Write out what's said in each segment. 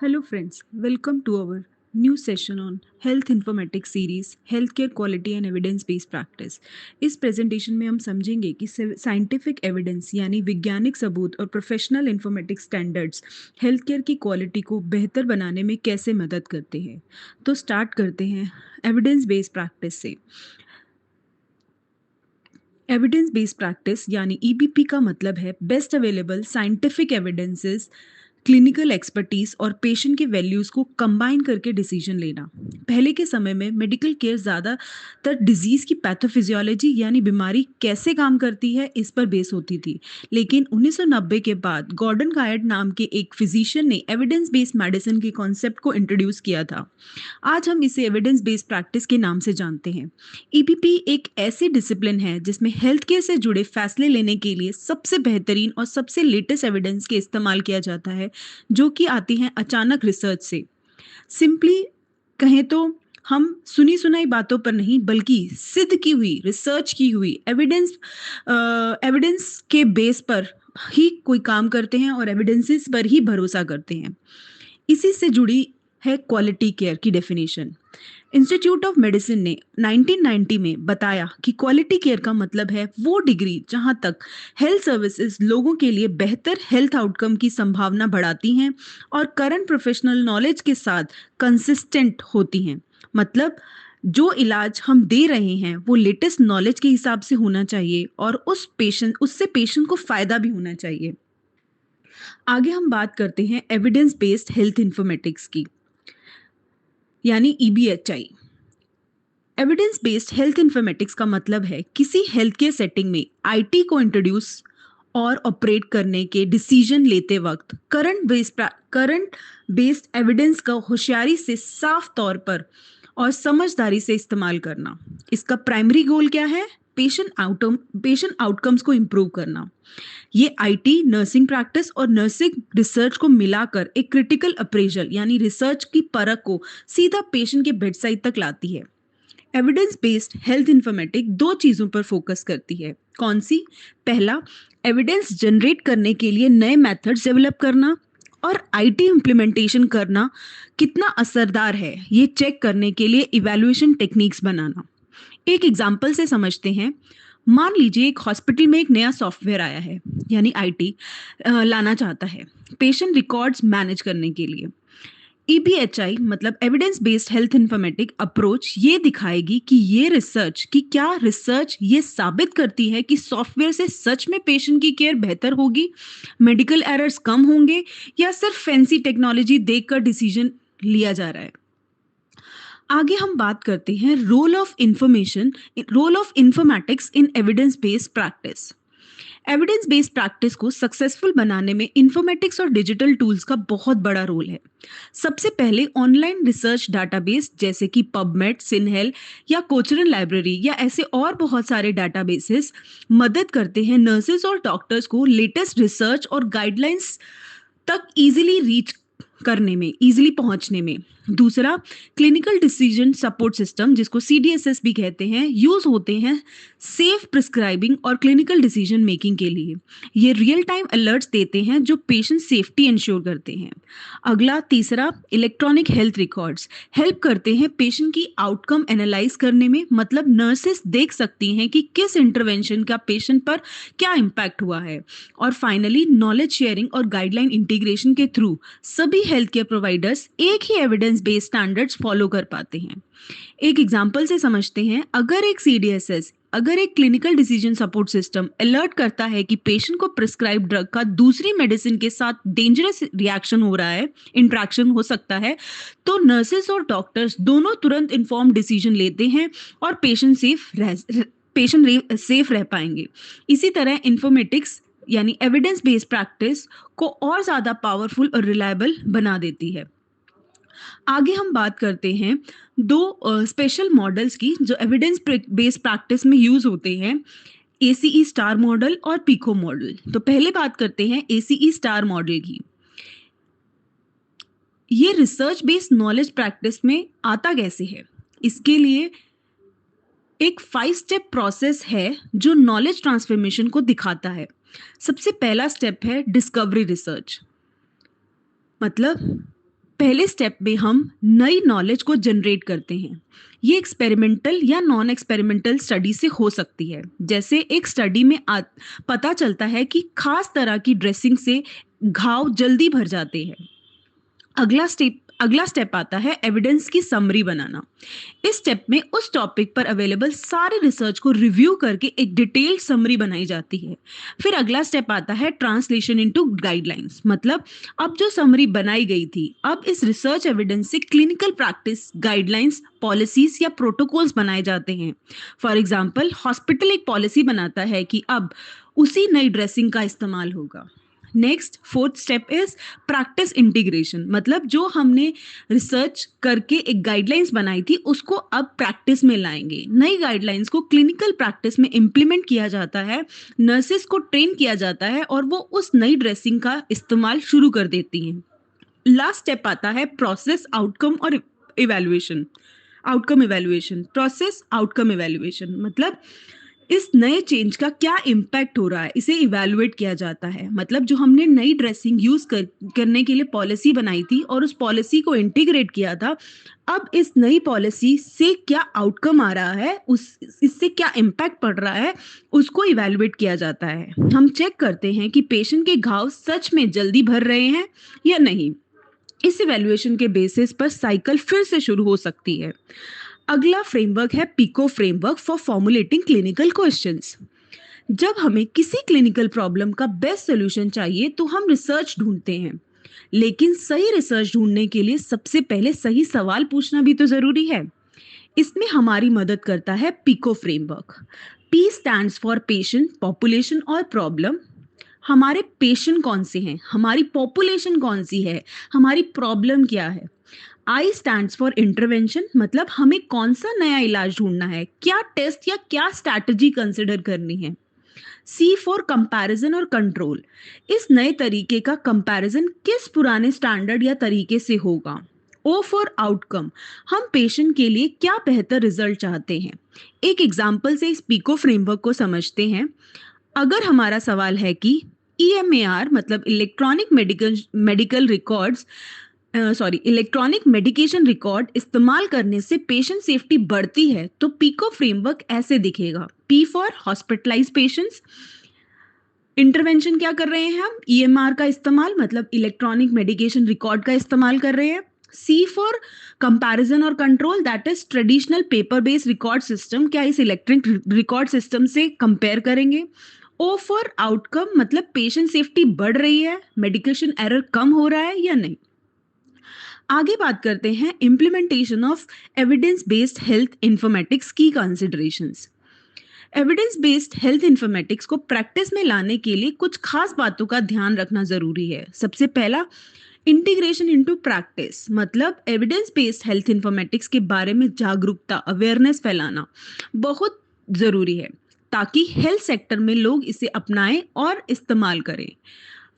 Hello, friends. Welcome to our new session on Health Informatics Series Healthcare Quality and Evidence Based Practice. इस presentation में हम समझेंगे कि scientific evidence यानी वैज्ञानिक सबूत और professional informatics standards health care की क्वालिटी को बेहतर बनाने में कैसे मदद करते हैं। तो स्टार्ट करते हैं एविडेंस बेस्ड प्रैक्टिस से। एविडेंस बेस्ड प्रैक्टिस यानी ईबीपी का मतलब है best available scientific evidences, clinical expertise और पेशेंट के वैल्यूज को कंबाइन करके डिसीजन लेना। पहले के समय में मेडिकल केयर ज़्यादातर डिजीज की पैथोफिजियोलॉजी यानी बीमारी कैसे काम करती है इस पर बेस होती थी। लेकिन 1990 के बाद गॉर्डन गायड नाम के एक फिजिशियन ने एविडेंस बेस्ड मेडिसिन के कॉन्सेप्ट को इंट्रोड्यूस किया था। आज हम इसे एविडेंस बेस्ड प्रैक्टिस के नाम से जानते हैं। ईपीपी एक ऐसी डिसिप्लिन है जिसमें हेल्थ केयर से जुड़े फैसले लेने के लिए सबसे बेहतरीन और सबसे लेटेस्ट एविडेंस के इस्तेमाल किया जाता है, जो कि आती हैं अचानक रिसर्च से। सिंपली कहें तो हम सुनी सुनाई बातों पर नहीं बल्कि सिद्ध की हुई, रिसर्च की हुई एविडेंस के बेस पर ही कोई काम करते हैं और एविडेंसेस पर ही भरोसा करते हैं। इसी से जुड़ी है क्वालिटी केयर की डेफिनेशन। इंस्टीट्यूट ऑफ मेडिसिन ने 1990 में बताया कि क्वालिटी केयर का मतलब है वो डिग्री जहां तक हेल्थ सर्विसेज लोगों के लिए बेहतर हेल्थ आउटकम की संभावना बढ़ाती हैं और करंट प्रोफेशनल नॉलेज के साथ कंसिस्टेंट होती हैं। मतलब जो इलाज हम दे रहे हैं वो लेटेस्ट नॉलेज के हिसाब से होना चाहिए और उससे पेशेंट को फायदा भी होना चाहिए। आगे हम बात करते हैं एविडेंस बेस्ड हेल्थ इंफॉर्मेटिक्स की, यानी ईबीएचआई। एविडेंस बेस्ड हेल्थ इंफॉर्मेटिक्स का मतलब है किसी हेल्थ केयर सेटिंग में आईटी को इंट्रोड्यूस और ऑपरेट करने के डिसीजन लेते वक्त करंट बेस्ड एविडेंस का होशियारी से, साफ तौर पर और समझदारी से इस्तेमाल करना। इसका प्राइमरी गोल क्या है? पेशेंट आउटकम्स को इम्प्रूव करना। ये आईटी, नर्सिंग प्रैक्टिस और नर्सिंग रिसर्च को मिलाकर एक क्रिटिकल अप्रेजल यानी रिसर्च की परख को सीधा पेशेंट के बेड साइड तक लाती है। एविडेंस बेस्ड हेल्थ इंफॉर्मेटिक दो चीजों पर फोकस करती है। कौन सी? पहला, एविडेंस जनरेट करने के लिए नए मेथड्स डेवलप करना, और आईटी इम्प्लीमेंटेशन करना कितना असरदार है ये चेक करने के लिए इवैल्यूएशन टेक्निक्स बनाना। एक एग्जांपल से समझते हैं। मान लीजिए एक हॉस्पिटल में एक नया सॉफ्टवेयर आया है, यानी आईटी लाना चाहता है पेशेंट रिकॉर्ड्स मैनेज करने के लिए। ईबीएचआई मतलब evidence based health informatic approach ये दिखाएगी कि क्या रिसर्च ये साबित करती है कि सॉफ्टवेयर से सच में पेशेंट की केयर बेहतर होगी, मेडिकल एरर्स कम होंगे, या सिर्फ फैंसी टेक्नोलॉजी देखकर डिसीजन लिया जा रहा है। आगे हम बात करते हैं role of informatics in evidence based practice. Evidence based practice को सक्सेसफुल बनाने में इंफॉर्मेटिक्स और डिजिटल टूल्स का बहुत बड़ा रोल है। सबसे पहले ऑनलाइन रिसर्च डाटाबेस जैसे कि पबमेड, सिनहेल या कोचरन लाइब्रेरी या ऐसे और बहुत सारे डाटाबेसेस मदद करते हैं नर्सेज और डॉक्टर्स को लेटेस्ट रिसर्च और गाइडलाइंस तक इजीली पहुंचने में। दूसरा, क्लिनिकल डिसीजन सपोर्ट सिस्टम जिसको सीडीएसएस भी कहते हैं, यूज होते हैं सेफ प्रिस्क्राइबिंग और क्लिनिकल डिसीजन मेकिंग के लिए। ये रियल टाइम अलर्ट्स देते हैं जो पेशेंट सेफ्टी इंश्योर करते हैं। अगला, तीसरा, इलेक्ट्रॉनिक हेल्थ रिकॉर्ड्स हेल्प करते हैं पेशेंट की आउटकम एनालाइज करने में। मतलब नर्सेस देख सकती हैं कि किस इंटरवेंशन का पेशेंट पर क्या इम्पैक्ट हुआ है। और फाइनली, नॉलेज शेयरिंग और गाइडलाइन इंटीग्रेशन के थ्रू सभी हेल्थ केयर प्रोवाइडर्स एक ही एविडेंस बेस्ड स्टैंडर्ड्स फॉलो कर पाते हैं। एक एग्जांपल से समझते हैं। अगर एक clinical decision support system alert करता है कि पेशेंट को प्रिस्क्राइब ड्रग का दूसरी मेडिसिन के साथ डेंजरस रिएक्शन हो रहा है, इंटरेक्शन हो सकता है, तो नर्सेस और डॉक्टर्स दोनों तुरंत इन्फॉर्म डिसीजन लेते हैं और पेशेंट सेफ रह पाएंगे। इसी तरह इंफॉर्मेटिक्स यानी एविडेंस बेस्ड प्रैक्टिस को और ज्यादा पावरफुल और रिलायबल बना देती है। आगे हम बात करते हैं दो स्पेशल मॉडल्स की जो एविडेंस बेस्ड प्रैक्टिस में यूज होते हैं, एसीई स्टार मॉडल और पीको मॉडल। तो पहले बात करते हैं एसीई स्टार मॉडल की। ये रिसर्च बेस्ड नॉलेज प्रैक्टिस में आता कैसे है? इसके लिए एक 5 स्टेप प्रोसेस है जो नॉलेज ट्रांसफॉर्मेशन को दिखाता है। सबसे पहला स्टेप है डिस्कवरी रिसर्च। मतलब पहले स्टेप में हम नई नॉलेज को जनरेट करते हैं। ये एक्सपेरिमेंटल या नॉन एक्सपेरिमेंटल स्टडी से हो सकती है। जैसे एक स्टडी में पता चलता है कि खास तरह की ड्रेसिंग से घाव जल्दी भर जाते हैं। अगला स्टेप आता है एविडेंस की समरी बनाना। इस स्टेप में उस टॉपिक पर अवेलेबल सारे रिसर्च को रिव्यू करके एक डिटेल्ड समरी बनाई जाती है। फिर अगला स्टेप आता है ट्रांसलेशन इनटू गाइडलाइंस, मतलब अब जो समरी बनाई गई थी, अब इस रिसर्च एविडेंस से क्लिनिकल प्रैक्टिस गाइडलाइंस, पॉलिसीज या प्रोटोकॉल्स बनाए जाते हैं। फॉर एग्जांपल, हॉस्पिटल एक पॉलिसी बनाता है कि अब उसी नई ड्रेसिंग का इस्तेमाल होगा। Next fourth step is practice integration, मतलब जो हमने रिसर्च करके एक गाइडलाइंस बनाई थी उसको अब प्रैक्टिस में लाएंगे। नई गाइडलाइंस को क्लिनिकल प्रैक्टिस में इम्प्लीमेंट किया जाता है, नर्सेस को ट्रेन किया जाता है और वो उस नई ड्रेसिंग का इस्तेमाल शुरू कर देती हैं। लास्ट स्टेप आता है प्रोसेस आउटकम और इवैल्यूएशन। आउटकम इवैल्यूएशन मतलब इस नए चेंज का क्या इम्पैक्ट हो रहा है, इसे इवैल्यूएट किया जाता है। मतलब जो हमने नई ड्रेसिंग करने के लिए पॉलिसी बनाई थी और उस पॉलिसी को इंटीग्रेट किया था, अब इस नई पॉलिसी से क्या आउटकम आ रहा है, इससे क्या इम्पैक्ट पड़ रहा है, उसको इवैल्यूएट किया जाता है। हम चेक करते हैं कि पेशेंट के घाव सच में जल्दी भर रहे हैं या नहीं। इस इवैल्यूएशन के बेसिस पर साइकिल फिर से शुरू हो सकती है। अगला फ्रेमवर्क है PICO framework for formulating clinical questions. जब हमें किसी क्लिनिकल प्रॉब्लम का बेस्ट सॉल्यूशन चाहिए तो हम रिसर्च ढूंढते हैं, लेकिन सही रिसर्च ढूंढने के लिए सबसे पहले सही सवाल पूछना भी तो जरूरी है। इसमें हमारी मदद करता है PICO framework. P stands for patient, population और प्रॉब्लम। हमारे पेशेंट कौन से हैं, हमारी पॉपुलेशन कौन सी है, हमारी प्रॉब्लम क्या है। आई स्टैंड्स फॉर इंटरवेंशन, मतलब हमें कौन सा नया इलाज ढूंढना है, क्या टेस्ट या क्या स्ट्रैटेजी कंसिडर करनी है। सी फॉर कंपैरिजन और कंट्रोल, इस नए तरीके का कंपैरिजन किस पुराने स्टैंडर्ड या तरीके से होगा। ओ फॉर आउटकम, हम पेशेंट के लिए क्या बेहतर रिजल्ट चाहते हैं। एक एग्जाम्पल से इस पीको फ्रेमवर्क को समझते हैं। अगर हमारा सवाल है कि ईएमएआर मतलब इलेक्ट्रॉनिक मेडिकेशन रिकॉर्ड इस्तेमाल करने से पेशेंट सेफ्टी बढ़ती है, तो पीको फ्रेमवर्क ऐसे दिखेगा। P for hospitalize patients, intervention क्या कर रहे हैं हम, ईएमआर का इस्तेमाल मतलब इलेक्ट्रॉनिक मेडिकेशन रिकॉर्ड का इस्तेमाल कर रहे हैं। सी फॉर कंपैरिजन और control, that is traditional paper based record system क्या इस इलेक्ट्रिक रिकॉर्ड सिस्टम से कंपेयर करेंगे। ओ फॉर आउटकम, मतलब पेशेंट सेफ्टी बढ़ रही है, मेडिकेशन एरर कम हो रहा है या नहीं। आगे बात करते हैं implementation of evidence based health informatics की considerations. Evidence based health informatics को प्रैक्टिस में लाने के लिए कुछ खास बातों का ध्यान रखना जरूरी है। सबसे पहला, इंटीग्रेशन इनटू प्रैक्टिस, मतलब एविडेंस बेस्ड हेल्थ इंफॉर्मेटिक्स के बारे में जागरूकता, अवेयरनेस फैलाना बहुत जरूरी है ताकि हेल्थ सेक्टर में लोग इसे अपनाएं और इस्तेमाल करें।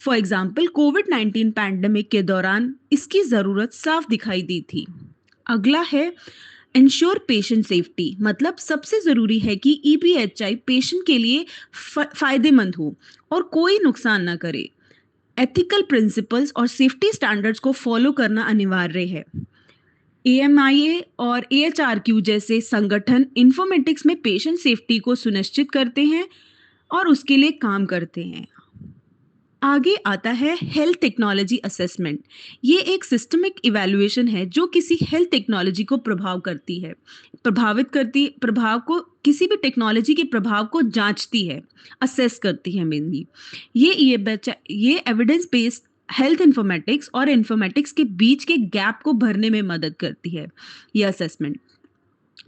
फॉर एग्जाम्पल, कोविड-19 पैंडेमिक के दौरान इसकी जरूरत साफ दिखाई दी थी। अगला है इंश्योर पेशेंट सेफ्टी, मतलब सबसे जरूरी है कि ईपीएचआई पेशेंट के लिए फायदेमंद हो और कोई नुकसान ना करे। एथिकल प्रिंसिपल्स और सेफ्टी स्टैंडर्ड्स को फॉलो करना अनिवार्य है। एएमआईए और एएचआरक्यू जैसे संगठन इंफॉर्मेटिक्स में पेशेंट सेफ्टी को सुनिश्चित करते हैं और उसके लिए काम करते हैं। आगे आता है हेल्थ टेक्नोलॉजी असेसमेंट। ये एक सिस्टमिक इवैल्यूएशन है जो किसी हेल्थ टेक्नोलॉजी को प्रभाव को किसी भी टेक्नोलॉजी के प्रभाव को जांचती है, असेस करती है मेनली। ये एविडेंस बेस्ड हेल्थ इंफॉर्मेटिक्स और इंफॉर्मेटिक्स के बीच के गैप को भरने में मदद करती है ये assessment.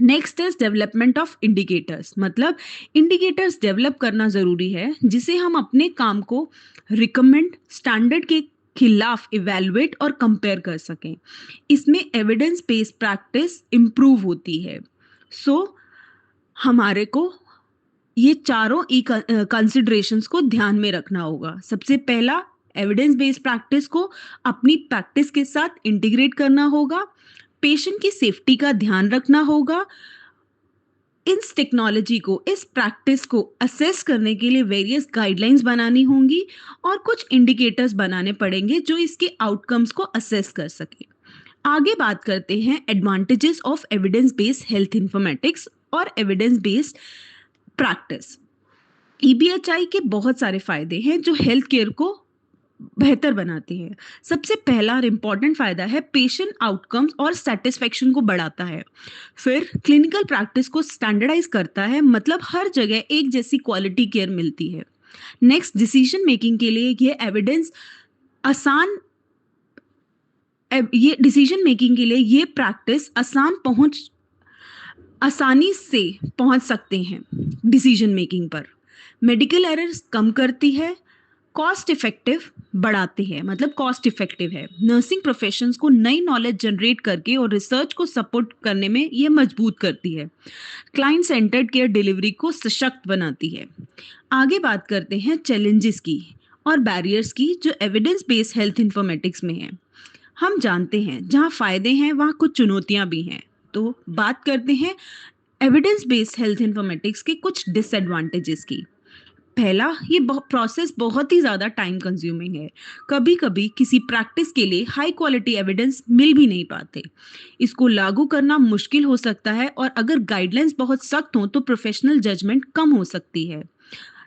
Next is development of indicators, मतलब इंडिकेटर्स डेवलप करना जरूरी है जिसे हम अपने काम को रिकमेंड स्टैंडर्ड के खिलाफ इवैल्यूएट और कंपेयर कर सकें। इसमें एविडेंस बेस्ड प्रैक्टिस इंप्रूव होती है। हमारे को ये चारों कंसिडरेशंस को ध्यान में रखना होगा। सबसे पहला, एविडेंस बेस्ड प्रैक्टिस को अपनी प्रैक्टिस के साथ इंटीग्रेट करना होगा, पेशेंट की सेफ्टी का ध्यान रखना होगा, इस टेक्नोलॉजी को, इस प्रैक्टिस को असेस करने के लिए वेरियस गाइडलाइंस बनानी होंगी और कुछ इंडिकेटर्स बनाने पड़ेंगे जो इसके आउटकम्स को असेस कर सके। आगे बात करते हैं advantages of evidence based health informatics और एविडेंस बेस्ड प्रैक्टिस। ईबीएचआई के बहुत सारे फायदे हैं जो हेल्थ केयर को बेहतर बनाती है। सबसे पहला और इम्पॉर्टेंट फायदा है पेशेंट आउटकम्स और सेटिस्फेक्शन को बढ़ाता है। फिर क्लिनिकल प्रैक्टिस को स्टैंडर्डाइज करता है, मतलब हर जगह एक जैसी क्वालिटी केयर मिलती है। नेक्स्ट, डिसीजन मेकिंग के लिए आसान ये डिसीजन मेकिंग के लिए ये प्रैक्टिस आसानी से पहुंच सकते हैं डिसीजन मेकिंग पर। मेडिकल एरर्स कम करती है, कॉस्ट इफेक्टिव बढ़ाती है, मतलब कॉस्ट इफेक्टिव है। नर्सिंग प्रोफेशंस को नई नॉलेज जनरेट करके और रिसर्च को सपोर्ट करने में ये मजबूत करती है। क्लाइंट सेंटर्ड केयर डिलीवरी को सशक्त बनाती है। आगे बात करते हैं चैलेंजेस की और बैरियर्स की जो एविडेंस बेस्ड हेल्थ इंफॉर्मेटिक्स में है। हम जानते हैं जहाँ फायदे हैं वहाँ कुछ चुनौतियाँ भी हैं। तो बात करते हैं एविडेंस बेस्ड हेल्थ इंफॉर्मेटिक्स के कुछ डिसएडवांटेजेस की। पहला, ये प्रोसेस बहुत ही ज़्यादा टाइम कंज्यूमिंग है। कभी कभी किसी प्रैक्टिस के लिए हाई क्वालिटी एविडेंस मिल भी नहीं पाते। इसको लागू करना मुश्किल हो सकता है और अगर गाइडलाइंस बहुत सख्त हों तो प्रोफेशनल जजमेंट कम हो सकती है।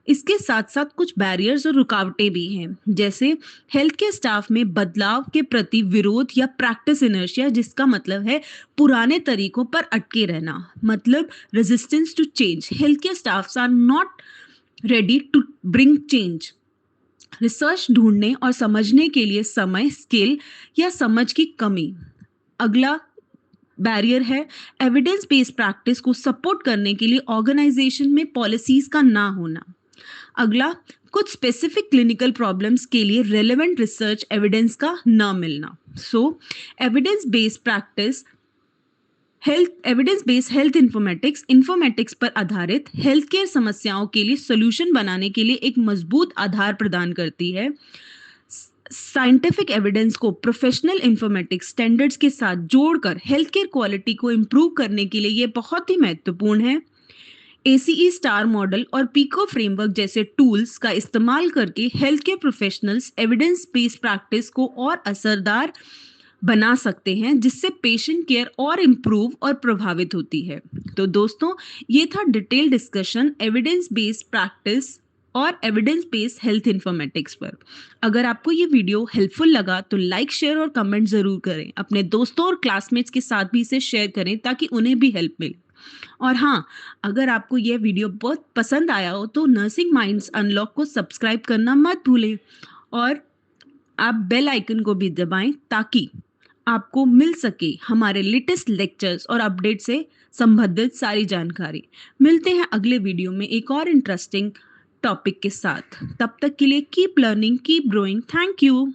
इसके साथ साथ कुछ बैरियर्स और रुकावटें भी हैं, जैसे हेल्थ केयर स्टाफ में बदलाव के प्रति विरोध या प्रैक्टिस इनर्शिया, जिसका मतलब है पुराने तरीकों पर अटके रहना, मतलब resistance to change. Health care staffs are not ready to bring change. Research ढूंढने और समझने के लिए समय, स्किल या समझ की कमी। अगला बैरियर है एविडेंस बेस्ड प्रैक्टिस को सपोर्ट करने के लिए ऑर्गेनाइजेशन में पॉलिसीज का ना होना। अगला, कुछ स्पेसिफिक क्लिनिकल प्रॉब्लम्स के लिए रेलेवेंट रिसर्च एविडेंस का ना मिलना। So evidence based practice evidence based health informatics पर आधारित हेल्थ केयर समस्याओं के लिए सोल्यूशन बनाने के लिए एक मजबूत आधार प्रदान करती है। साइंटिफिक एविडेंस को प्रोफेशनल इंफॉर्मेटिक्स स्टैंडर्ड्स के साथ जोड़कर हेल्थ केयर क्वालिटी को इम्प्रूव करने के लिए ये बहुत ही महत्वपूर्ण है। एसीई स्टार मॉडल और पीको फ्रेमवर्क जैसे टूल्स का इस्तेमाल करके health care professionals evidence based practice को और असरदार बना सकते हैं, जिससे पेशेंट केयर और इम्प्रूव और प्रभावित होती है। तो दोस्तों, ये था detail discussion evidence based practice और एविडेंस बेस्ड हेल्थ इंफॉर्मेटिक्स पर। अगर आपको ये वीडियो हेल्पफुल लगा तो लाइक, शेयर और कमेंट जरूर करें। अपने दोस्तों और क्लासमेट्स के साथ भी इसे शेयर करें ताकि उन्हें भी हेल्प मिले। और हाँ, अगर आपको यह वीडियो बहुत पसंद आया हो तो नर्सिंग माइंड्स अनलॉक को सब्सक्राइब करना मत भूलें और आप बेल आइकन को भी दबाएं ताकि आपको मिल सके हमारे लेटेस्ट लेक्चर्स और अपडेट से संबंधित सारी जानकारी। मिलते हैं अगले वीडियो में एक और इंटरेस्टिंग टॉपिक के साथ। तब तक के लिए keep learning, keep growing. Thank you.